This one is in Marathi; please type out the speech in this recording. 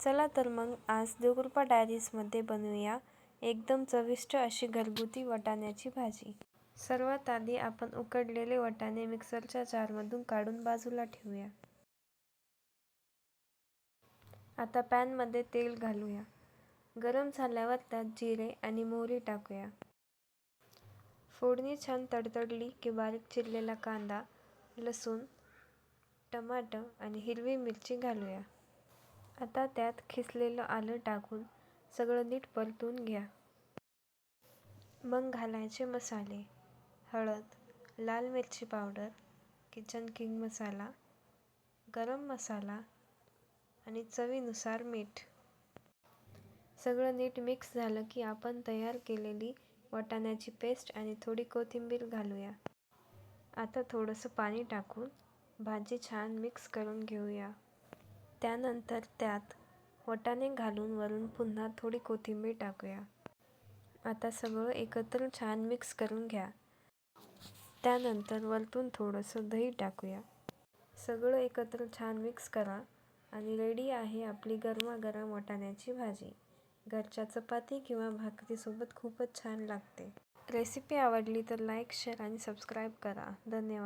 चला तर मग आज देवकृपा डायरीजमध्ये बनवूया एकदम चविष्ट अशी घरगुती वाटाण्याची भाजी। सर्वात आधी आपण उकडलेले वाटाणे मिक्सरच्या जारमधून काढून बाजूला ठेवूया। आता पॅनमध्ये तेल घालूया। गरम झाल्यावर त्यात जिरे आणि मोहरी टाकूया। फोडणी छान तडतडली की बारीक चिरलेला कांदा, लसूण, टमाटर आणि हिरवी मिरची घालूया। आता त्यात खिसलेलं आलं टाकून सगळं नीट परतून घ्या। मग घालायचे मसाले: हळद, लाल मिरची पावडर, किचन किंग मसाला, गरम मसाला आणि चवीनुसार मीठ। सगळं नीट मिक्स झालं की आपण तयार केलेली वाटाण्याची पेस्ट आणि थोडी कोथिंबीर घालूया। आता थोडंसं पाणी टाकून भाजी छान मिक्स करून घेऊया। त्यानंतर त्यात वाटाणे घालून वरून पुन्हा थोडी कोथिंबीर टाकूया। आता सगळं एकत्र छान मिक्स करून घ्या। त्यानंतर वरतून थोडंसं दही टाकूया। सगळं एकत्र छान मिक्स करा आणि रेडी आहे आपली गरमागरम वाटाण्याची भाजी। घरच्या चपाती किंवा भाकरीसोबत खूपच छान लागते। रेसिपी आवडली तर लाईक, शेअर आणि सबस्क्राईब करा। धन्यवाद।